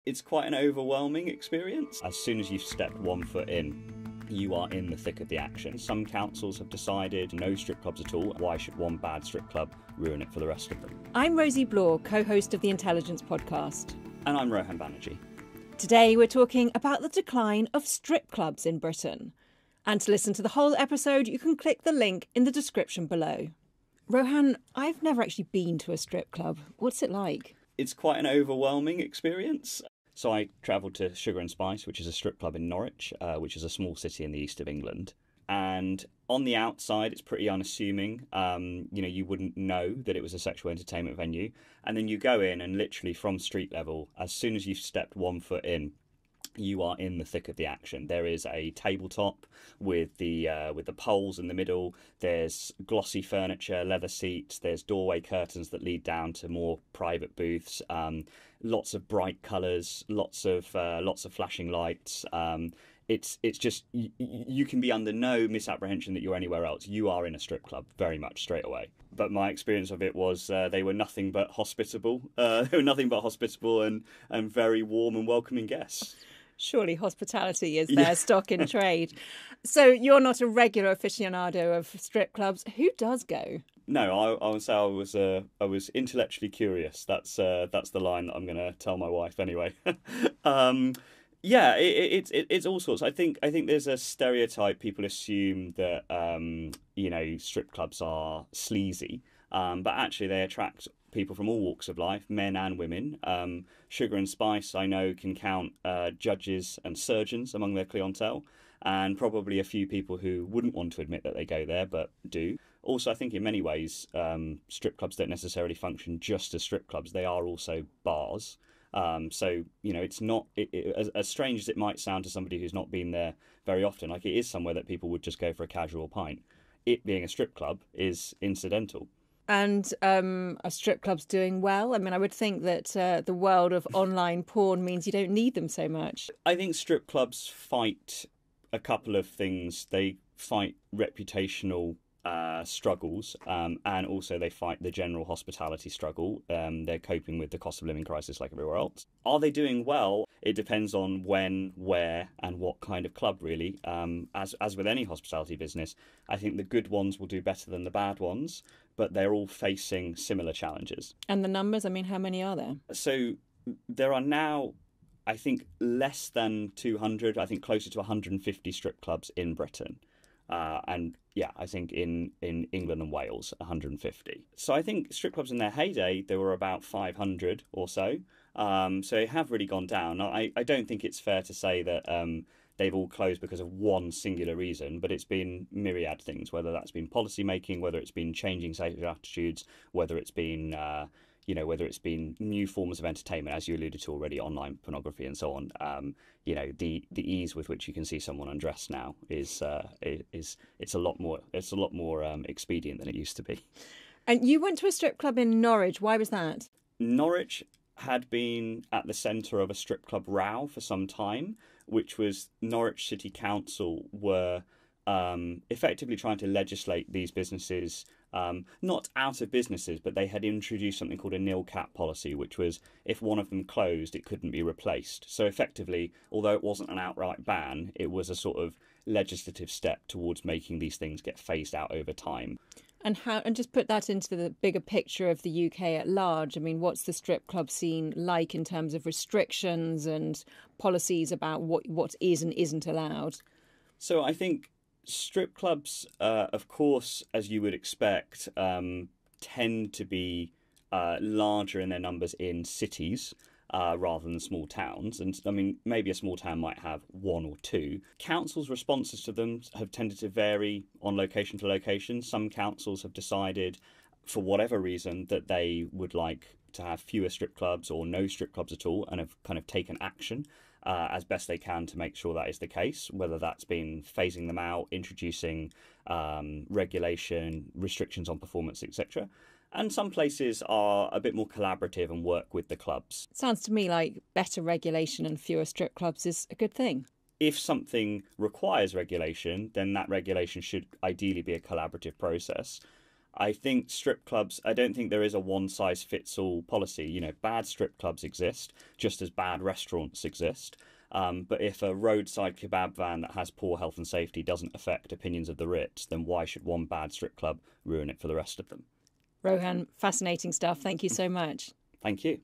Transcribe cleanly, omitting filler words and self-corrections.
It's quite an overwhelming experience. As soon as you've stepped one foot in, you are in the thick of the action. Some councils have decided no strip clubs at all. Why should one bad strip club ruin it for the rest of them? I'm Rosie Blau, co-host of the Intelligence podcast. And I'm Rohan Banerjee. Today we're talking about the decline of strip clubs in Britain. And to listen to the whole episode, you can click the link in the description below. Rohan, I've never actually been to a strip club. What's it like? It's quite an overwhelming experience. So I travelled to Sugar and Spice, which is a strip club in Norwich, which is a small city in the east of England. And on the outside, it's pretty unassuming. You wouldn't know that it was a sexual entertainment venue. And then you go in and literally from street level, as soon as you've stepped one foot in, you are in the thick of the action. There is a tabletop with the poles in the middle. There's glossy furniture, leather seats. There's doorway curtains that lead down to more private booths. Lots of bright colours, lots of flashing lights. It's just you can be under no misapprehension that you're anywhere else. You are in a strip club very much straight away. But my experience of it was they were nothing but hospitable. They were nothing but hospitable and very warm and welcoming guests. Surely hospitality is their stock in trade. So you're not a regular aficionado of strip clubs. Who does go? No, I would say I was intellectually curious. That's the line that I'm going to tell my wife anyway. It's all sorts. I think there's a stereotype. People assume that strip clubs are sleazy, but actually they attract people from all walks of life, men and women. Sugar and Spice, I know, can count judges and surgeons among their clientele, and probably a few people who wouldn't want to admit that they go there, but do. Also, I think in many ways, strip clubs don't necessarily function just as strip clubs. They are also bars. It's not as strange as it might sound to somebody who's not been there very often. Like, it is somewhere that people would just go for a casual pint. It being a strip club is incidental. And are strip clubs doing well? I mean, I would think that the world of online porn means you don't need them so much. I think strip clubs fight a couple of things. They fight reputational struggles, and also they fight the general hospitality struggle. They're coping with the cost of living crisis like everywhere else. Are they doing well? It depends on when, where, and what kind of club, really. As with any hospitality business, I think the good ones will do better than the bad ones, but they're all facing similar challenges. And the numbers, I mean, how many are there? So there are now, I think, less than 200, I think closer to 150 strip clubs in Britain. I think in England and Wales, 150. So I think strip clubs in their heyday, there were about 500 or so. So they have really gone down. Now, I don't think it's fair to say that they've all closed because of one singular reason, but it's been myriad things, whether that's been policy making, whether it's been changing safety attitudes, whether it's been new forms of entertainment, as you alluded to already, online pornography and so on. The ease with which you can see someone undressed now is a lot more expedient than it used to be. And you went to a strip club in Norwich. Why was that? Norwich had been at the centre of a strip club row for some time, which was Norwich City Council were effectively trying to legislate these businesses, not out of businesses, but they had introduced something called a nil cap policy, which was if one of them closed, it couldn't be replaced. So effectively, although it wasn't an outright ban, it was a sort of legislative step towards making these things get phased out over time. And just put that into the bigger picture of the UK at large. I mean, what's the strip club scene like in terms of restrictions and policies about what is and isn't allowed? So I think strip clubs, of course, as you would expect, tend to be larger in their numbers in cities rather than small towns. And I mean, maybe a small town might have one or two. Councils' responses to them have tended to vary on location to location. Some councils have decided, for whatever reason, that they would like to have fewer strip clubs or no strip clubs at all, and have kind of taken action as best they can to make sure that is the case, whether that's been phasing them out, introducing regulation, restrictions on performance, etc. And some places are a bit more collaborative and work with the clubs. Sounds to me like better regulation and fewer strip clubs is a good thing. If something requires regulation, then that regulation should ideally be a collaborative process. I think strip clubs, I don't think there is a one size fits all policy. Bad strip clubs exist, just as bad restaurants exist. But if a roadside kebab van that has poor health and safety doesn't affect opinions of the Ritz, then why should one bad strip club ruin it for the rest of them? Rohan, fascinating stuff. Thank you so much. Thank you.